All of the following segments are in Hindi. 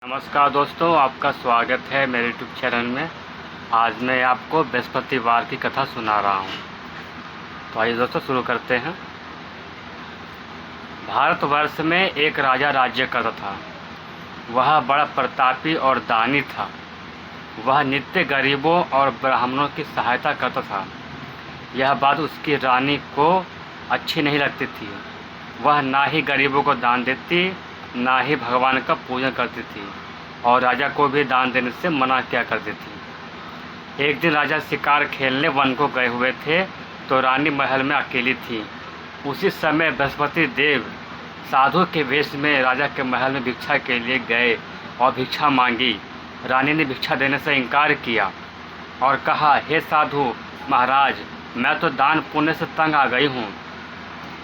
नमस्कार दोस्तों, आपका स्वागत है मेरे यूट्यूब चैनल में। आज मैं आपको बृहस्पतिवार की कथा सुना रहा हूँ। तो आइए दोस्तों शुरू करते हैं। भारतवर्ष में एक राजा राज्य करता था। वह बड़ा प्रतापी और दानी था। वह नित्य गरीबों और ब्राह्मणों की सहायता करता था। यह बात उसकी रानी को अच्छी नहीं लगती थी। वह ना ही गरीबों को दान देती, ना ही भगवान का पूजन करती थी और राजा को भी दान देने से मना किया करती थी। एक दिन राजा शिकार खेलने वन को गए हुए थे तो रानी महल में अकेली थी। उसी समय बृहस्पति देव साधु के वेश में राजा के महल में भिक्षा के लिए गए और भिक्षा मांगी। रानी ने भिक्षा देने से इनकार किया और कहा, हे साधु महाराज, मैं तो दान पुण्य से तंग आ गई हूँ।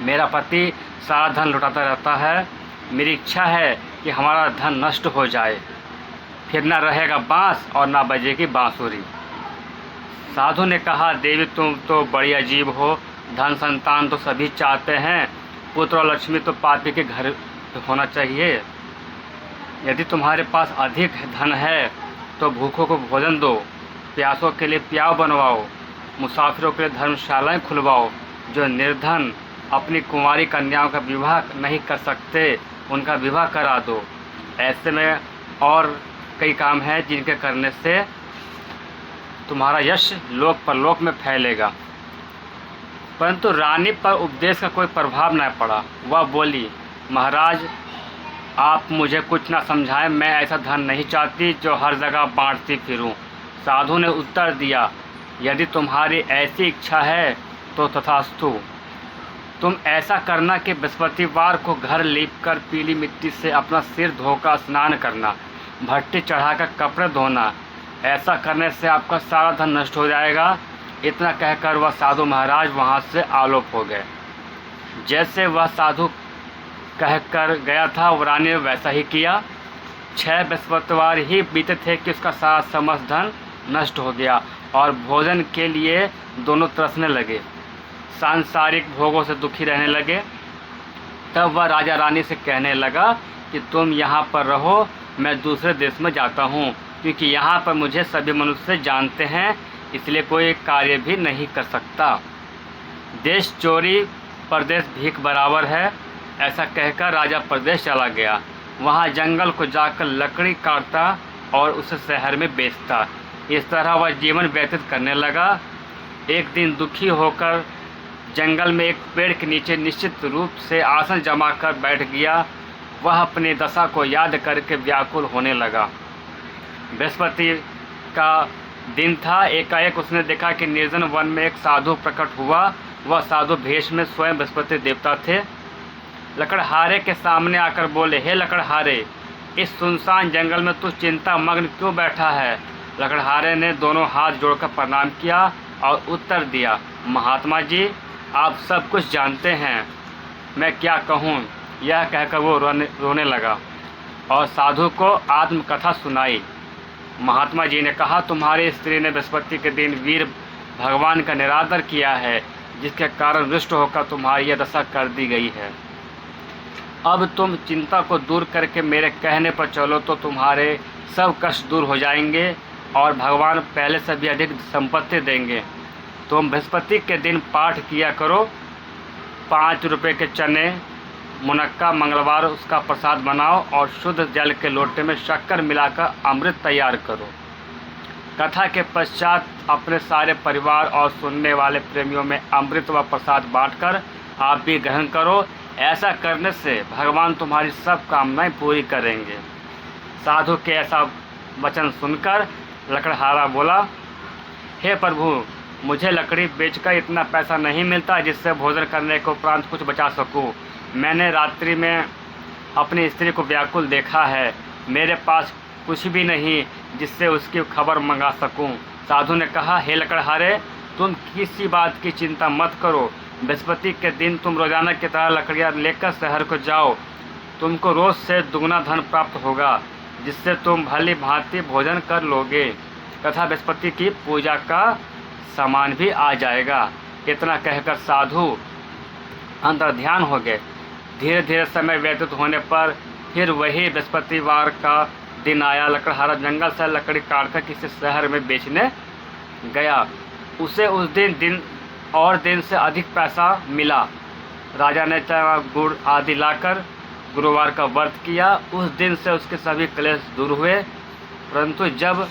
मेरा पति सारा धन लुटाता रहता है। मेरी इच्छा है कि हमारा धन नष्ट हो जाए, फिर न रहेगा बांस और न बजेगी बांसुरी। साधु ने कहा, देवी तुम तो बड़ी अजीब हो। धन संतान तो सभी चाहते हैं, पुत्र और लक्ष्मी तो पापी के घर होना चाहिए। यदि तुम्हारे पास अधिक धन है तो भूखों को भोजन दो, प्यासों के लिए प्याव बनवाओ, मुसाफिरों के लिए धर्मशालाएं खुलवाओ। जो निर्धन अपनी कुंवारी कन्याओं का विवाह नहीं कर सकते, उनका विवाह करा दो। ऐसे में और कई काम हैं जिनके करने से तुम्हारा यश लोक परलोक में फैलेगा। परंतु रानी पर उपदेश का कोई प्रभाव न पड़ा। वह बोली, महाराज आप मुझे कुछ ना समझाएं। मैं ऐसा धन नहीं चाहती जो हर जगह बांटती फिरूं। साधु ने उत्तर दिया, यदि तुम्हारी ऐसी इच्छा है तो तथास्तु। तुम ऐसा करना कि बृहस्पतिवार को घर लीपकर पीली मिट्टी से अपना सिर धोकर स्नान करना, भट्टी चढ़ाकर कपड़े धोना। ऐसा करने से आपका सारा धन नष्ट हो जाएगा। इतना कहकर वह साधु महाराज वहाँ से आलोप हो गए। जैसे वह साधु कहकर गया था, वो रानी ने वैसा ही किया। 6 बृहस्पतिवार ही बीते थे कि उसका सारा समस्त धन नष्ट हो गया और भोजन के लिए दोनों तरसने लगे, सांसारिक भोगों से दुखी रहने लगे। तब वह राजा रानी से कहने लगा कि तुम यहाँ पर रहो, मैं दूसरे देश में जाता हूँ, क्योंकि यहाँ पर मुझे सभी मनुष्य जानते हैं, इसलिए कोई कार्य भी नहीं कर सकता। देश चोरी परदेश भीख बराबर है। ऐसा कहकर राजा परदेश चला गया। वहाँ जंगल को जाकर लकड़ी काटता और उसे शहर में बेचता। इस तरह वह जीवन व्यतीत करने लगा। एक दिन दुखी होकर जंगल में एक पेड़ के नीचे निश्चित रूप से आसन जमा कर बैठ गया। वह अपनी दशा को याद करके व्याकुल होने लगा। बृहस्पति का दिन था। एकाएक उसने देखा कि निर्जन वन में एक साधु प्रकट हुआ। वह साधु भेष में स्वयं बृहस्पति देवता थे। लकड़हारे के सामने आकर बोले, हे लकड़हारे, इस सुनसान जंगल में तू चिंता मग्न क्यों बैठा है? लकड़हारे ने दोनों हाथ जोड़कर प्रणाम किया और उत्तर दिया, महात्मा जी, आप सब कुछ जानते हैं, मैं क्या कहूँ। यह कहकर वो रोने लगा और साधु को आत्मकथा सुनाई। महात्मा जी ने कहा, तुम्हारी स्त्री ने बृहस्पति के दिन वीर भगवान का निरादर किया है, जिसके कारण रुष्ट होकर तुम्हारी यह दशा कर दी गई है। अब तुम चिंता को दूर करके मेरे कहने पर चलो तो तुम्हारे सब कष्ट दूर हो जाएंगे और भगवान पहले से भी अधिक संपत्ति देंगे। तुम बृहस्पति के दिन पाठ किया करो। 5 रुपये के चने, मुनक्का मंगलवार उसका प्रसाद बनाओ और शुद्ध जल के लोटे में शक्कर मिलाकर अमृत तैयार करो। कथा के पश्चात अपने सारे परिवार और सुनने वाले प्रेमियों में अमृत व प्रसाद बांटकर आप भी ग्रहण करो। ऐसा करने से भगवान तुम्हारी सब कामनाएं पूरी करेंगे। साधु के ऐसा वचन सुनकर लकड़हारा बोला, हे प्रभु, मुझे लकड़ी बेचकर इतना पैसा नहीं मिलता जिससे भोजन करने के उपरांत कुछ बचा सकूं। मैंने रात्रि में अपनी स्त्री को व्याकुल देखा है। मेरे पास कुछ भी नहीं जिससे उसकी खबर मंगा सकूं। साधु ने कहा, हे लकड़हारे, तुम किसी बात की चिंता मत करो। बृहस्पति के दिन तुम रोजाना की तरह लकड़ियाँ लेकर शहर को जाओ। तुमको रोज से दुगना धन प्राप्त होगा, जिससे तुम भली भांति भोजन कर लोगे तथा बृहस्पति की पूजा का सामान भी आ जाएगा। इतना कहकर साधु अंतर ध्यान हो गए। धीरे धीरे समय व्यतीत होने पर फिर वही बृहस्पतिवार का दिन आया, लकड़हारा जंगल से लकड़ी काटकर किसी शहर में बेचने गया। उसे उस दिन और दिन से अधिक पैसा मिला। राजा ने चना गुड़ आदि लाकर गुरुवार का व्रत किया। उस दिन से उसके सभी क्लेश दूर हुए। परंतु जब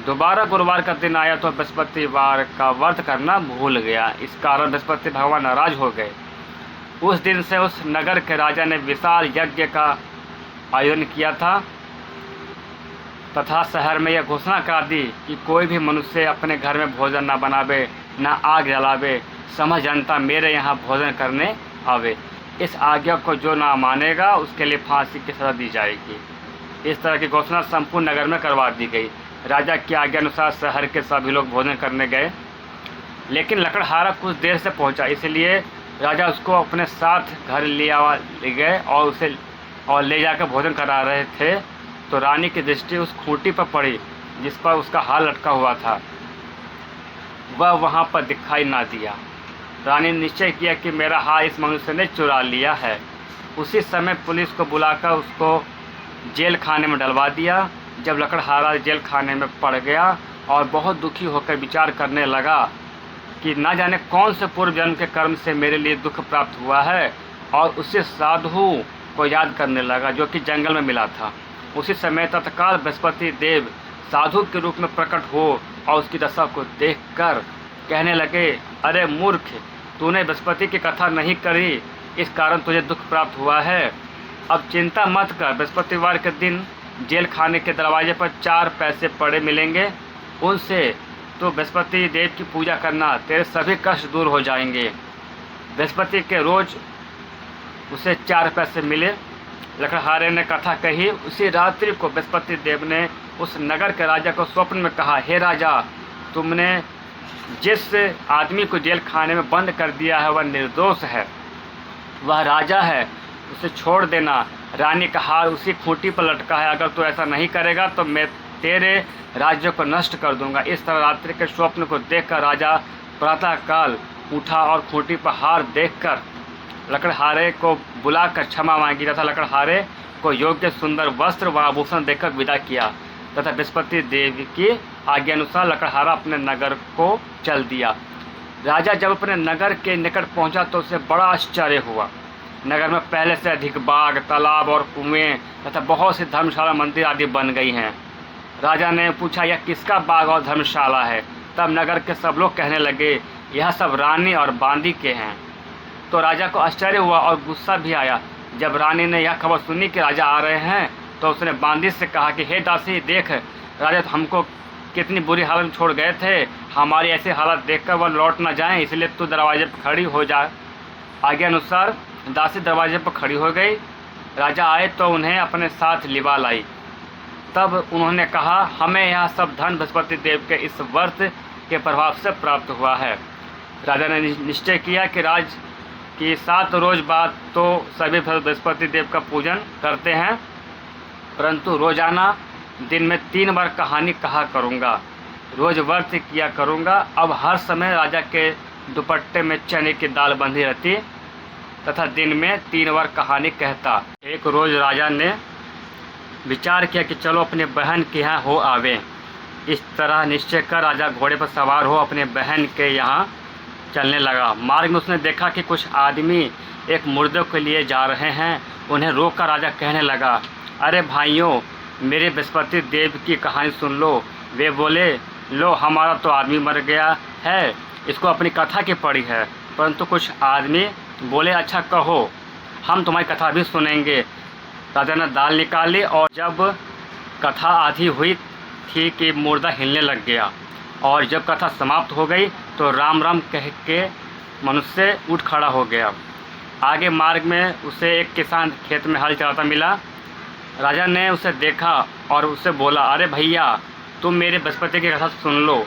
दोबारा गुरुवार का दिन आया तो बृहस्पतिवार का व्रत करना भूल गया। इस कारण बृहस्पति भगवान नाराज हो गए। उस दिन से उस नगर के राजा ने विशाल यज्ञ का आयोजन किया था तथा शहर में यह घोषणा करा दी कि कोई भी मनुष्य अपने घर में भोजन न बनावे, न आग जलावे, समझ जनता मेरे यहाँ भोजन करने आवे। इस आज्ञा को जो ना मानेगा उसके लिए फांसी की सजा दी जाएगी। इस तरह की घोषणा संपूर्ण नगर में करवा दी गई। राजा की आज्ञा अनुसार शहर के सभी लोग भोजन करने गए, लेकिन लकड़हारा कुछ देर से पहुंचा, इसलिए राजा उसको अपने साथ घर ले गए और ले जाकर भोजन करा रहे थे तो रानी की दृष्टि उस खूंटी पर पड़ी जिस पर उसका हार लटका हुआ था। वह वहाँ पर दिखाई ना दिया। रानी ने निश्चय किया कि मेरा हार इस मनुष्य ने चुरा लिया है। उसी समय पुलिस को बुलाकर उसको जेल खाने में डलवा दिया। जब लकड़हारा जेल खाने में पड़ गया और बहुत दुखी होकर विचार करने लगा कि न जाने कौन से पूर्व जन्म के कर्म से मेरे लिए दुख प्राप्त हुआ है, और उसे साधु को याद करने लगा जो कि जंगल में मिला था। उसी समय तत्काल बृहस्पति देव साधु के रूप में प्रकट हो और उसकी दशा को देखकर कहने लगे, अरे मूर्ख, तूने बृहस्पति की कथा नहीं करी, इस कारण तुझे दुख प्राप्त हुआ है। अब चिंता मत कर, बृहस्पतिवार के दिन जेल खाने के दरवाजे पर 4 पैसे पड़े मिलेंगे, उनसे तो बृहस्पति देव की पूजा करना, तेरे सभी कष्ट दूर हो जाएंगे। बृहस्पति के रोज उसे 4 पैसे मिले। लकड़हारे ने कथा कही। उसी रात्रि को बृहस्पति देव ने उस नगर के राजा को स्वप्न में कहा, हे राजा, तुमने जिस आदमी को जेल खाने में बंद कर दिया है वह निर्दोष है, वह राजा है, उसे छोड़ देना। रानी का हार उसी खूंटी पर लटका है, अगर तू ऐसा नहीं करेगा तो मैं तेरे राज्य को नष्ट कर दूंगा। इस तरह रात्रि के स्वप्न को देखकर राजा प्रातःकाल उठा और खूंटी पर हार देखकर लकड़हारे को बुलाकर क्षमा मांगी तथा लकड़हारे को योग्य सुंदर वस्त्र व आभूषण देकर विदा किया तथा बृहस्पति देव की आज्ञा अनुसार लकड़हारा अपने नगर को चल दिया। राजा जब अपने नगर के निकट पहुंचा तो उसे बड़ा आश्चर्य हुआ। नगर में पहले से अधिक बाग, तालाब और कुएं तथा बहुत सी धर्मशाला, मंदिर आदि बन गई हैं। राजा ने पूछा, यह किसका बाग और धर्मशाला है? तब नगर के सब लोग कहने लगे, यह सब रानी और बांदी के हैं। तो राजा को आश्चर्य हुआ और गुस्सा भी आया। जब रानी ने यह खबर सुनी कि राजा आ रहे हैं तो उसने बांदी से कहा कि हे दासी, देख, राजा तो हमको कितनी बुरी हालत में छोड़ गए थे, हमारी ऐसी हालत देखकर वह लौट ना जाएं, इसलिए तू दरवाजे पर खड़ी हो जा। आज्ञा अनुसार दासी दरवाजे पर खड़ी हो गई। राजा आए तो उन्हें अपने साथ लिवा लाई। तब उन्होंने कहा, हमें यह सब धन बृहस्पति देव के इस व्रत के प्रभाव से प्राप्त हुआ है। राजा ने निश्चय किया कि राज की 7 रोज बाद तो सभी बृहस्पति देव का पूजन करते हैं, परंतु रोजाना दिन में 3 बार कहानी कहा करूँगा, रोज व्रत किया करूँगा। अब हर समय राजा के दुपट्टे में चने की दाल बंधी रहती तथा दिन में 3 बार कहानी कहता। एक रोज राजा ने विचार किया कि चलो अपने बहन के यहाँ हो आवे। इस तरह निश्चय कर राजा घोड़े पर सवार हो अपने बहन के यहाँ चलने लगा। मार्ग में उसने देखा कि कुछ आदमी एक मुर्दे के लिए जा रहे हैं। उन्हें रोककर राजा कहने लगा, अरे भाइयों, मेरे बृहस्पति देव की कहानी सुन लो। वे बोले, लो, हमारा तो आदमी मर गया है, इसको अपनी कथा की पड़ी है। परंतु कुछ आदमी बोले, अच्छा कहो, हम तुम्हारी कथा भी सुनेंगे। राजा ने दाल निकाली और जब कथा आधी हुई थी कि मुर्दा हिलने लग गया, और जब कथा समाप्त हो गई तो राम राम कह के मनुष्य उठ खड़ा हो गया। आगे मार्ग में उसे एक किसान खेत में हल चलाता मिला। राजा ने उसे देखा और उससे बोला, अरे भैया, तुम मेरे बृहस्पति की कथा सुन लो।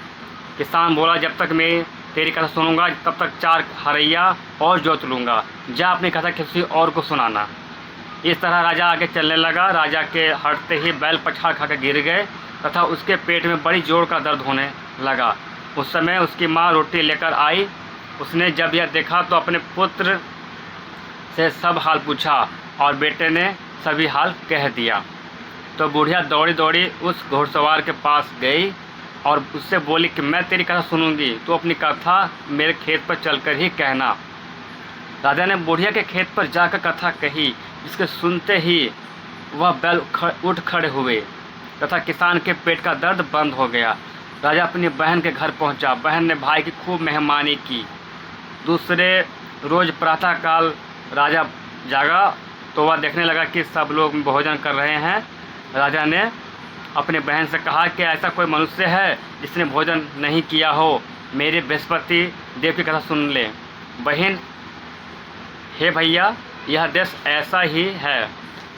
किसान बोला, जब तक मैं तेरी कथा सुनूंगा तब तक 4 हरैया और जोत लूँगा, जा अपनी कथा किसी और को सुनाना। इस तरह राजा आगे चलने लगा। राजा के हटते ही बैल पछाड़ खाकर गिर गए तथा उसके पेट में बड़ी जोर का दर्द होने लगा। उस समय उसकी माँ रोटी लेकर आई। उसने जब यह देखा तो अपने पुत्र से सब हाल पूछा और बेटे ने सभी हाल कह दिया। तो बुढ़िया दौड़ी दौड़ी उस घुड़सवार के पास गई और उससे बोली कि मैं तेरी कथा सुनूंगी, तो अपनी कथा मेरे खेत पर चलकर ही कहना। राजा ने बुढ़िया के खेत पर जाकर कथा कही, जिसके सुनते ही वह बैल उठ खड़े हुए तथा किसान के पेट का दर्द बंद हो गया। राजा अपनी बहन के घर पहुंचा। बहन ने भाई की खूब मेहमानी की। दूसरे रोज प्रातःकाल राजा जागा तो वह देखने लगा कि सब लोग भोजन कर रहे हैं। राजा ने अपने बहन से कहा कि ऐसा कोई मनुष्य है जिसने भोजन नहीं किया हो, मेरे बृहस्पति देव की कथा सुन ले। बहन, हे भैया, यह देश ऐसा ही है,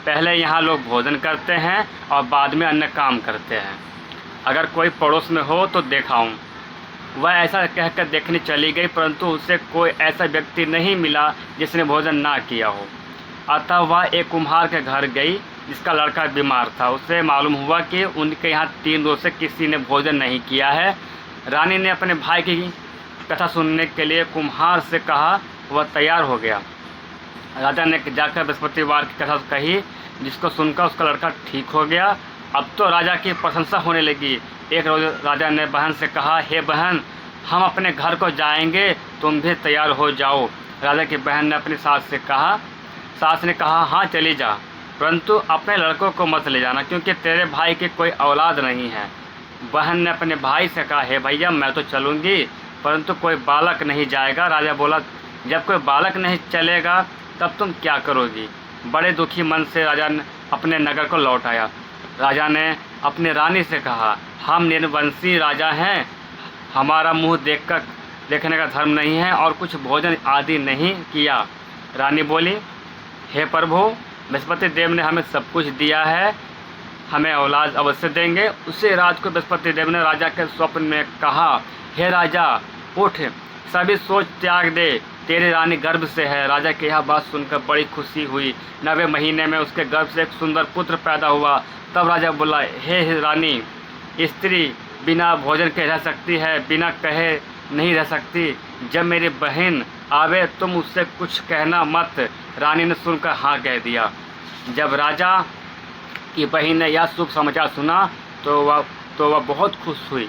पहले यहाँ लोग भोजन करते हैं और बाद में अन्य काम करते हैं। अगर कोई पड़ोस में हो तो देखाऊं। वह ऐसा कहकर देखने चली गई, परंतु उसे कोई ऐसा व्यक्ति नहीं मिला जिसने भोजन ना किया हो। अतः वह एक कुम्हार के घर गई जिसका लड़का बीमार था। उसे मालूम हुआ कि उनके यहाँ 3 रोज से किसी ने भोजन नहीं किया है। रानी ने अपने भाई की कथा सुनने के लिए कुम्हार से कहा। वह तैयार हो गया। राजा ने जाकर बृहस्पतिवार की कथा कही, जिसको सुनकर उसका लड़का ठीक हो गया। अब तो राजा की प्रशंसा होने लगी। एक रोज राजा ने बहन से कहा, हे बहन, हम अपने घर को जाएंगे, तुम भी तैयार हो जाओ। राजा की बहन ने अपनी सास से कहा। सास ने कहा, हाँ चली जा, परंतु अपने लड़कों को मत ले जाना, क्योंकि तेरे भाई की कोई औलाद नहीं है। बहन ने अपने भाई से कहा, हे भैया, मैं तो चलूँगी, परंतु कोई बालक नहीं जाएगा। राजा बोला, जब कोई बालक नहीं चलेगा तब तुम क्या करोगी? बड़े दुखी मन से राजा ने अपने नगर को लौट आया। राजा ने अपनी रानी से कहा, हम निर्वंशी राजा हैं, हमारा मुंह देखने का धर्म नहीं है और कुछ भोजन आदि नहीं किया। रानी बोली, हे प्रभु, बृहस्पति देव ने हमें सब कुछ दिया है, हमें औलाद अवश्य देंगे। उसी रात को बृहस्पति देव ने राजा के स्वप्न में कहा, हे राजा, उठ, सभी सोच त्याग दे, तेरी रानी गर्भ से है। राजा की यह बात सुनकर बड़ी खुशी हुई। 9वें महीने में उसके गर्भ से एक सुंदर पुत्र पैदा हुआ। तब राजा बोला, हे रानी, स्त्री बिना भोजन के रह सकती है, बिना कहे नहीं रह सकती। जब मेरी बहन आवे तुम उससे कुछ कहना मत। रानी ने सुनकर हाँ कह दिया। जब राजा की बहन ने यह शुभ समाचार सुना तो वह बहुत खुश हुई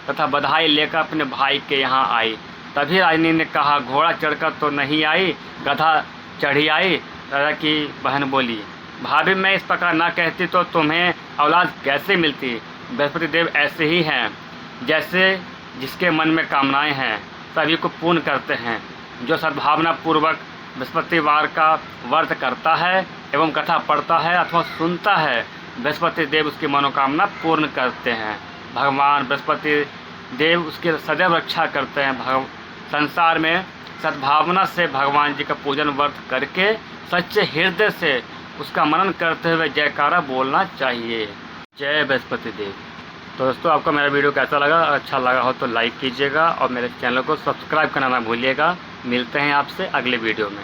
तथा बधाई लेकर अपने भाई के यहाँ आई। तभी रानी ने कहा, घोड़ा चढ़कर तो नहीं आई, गधा चढ़ी आई। राजा की बहन बोली, भाभी, मैं इस प्रकार ना कहती तो तुम्हें औलाद कैसे मिलती? बृहस्पति देव ऐसे ही हैं, जैसे जिसके मन में कामनाएं हैं सभी को पूर्ण करते हैं। जो सद्भावना पूर्वक बृहस्पतिवार का व्रत करता है एवं कथा पढ़ता है अथवा सुनता है, बृहस्पति देव उसकी मनोकामना पूर्ण करते हैं। भगवान बृहस्पति देव उसकी सदैव रक्षा करते हैं। संसार में सद्भावना से भगवान जी का पूजन व्रत करके सच्चे हृदय से उसका मनन करते हुए जयकारा बोलना चाहिए। जय बृहस्पति देव। तो दोस्तों, आपको मेरा वीडियो कैसा लगा? अच्छा लगा हो तो लाइक कीजिएगा और मेरे चैनल को सब्सक्राइब करना ना भूलिएगा। मिलते हैं आपसे अगले वीडियो में।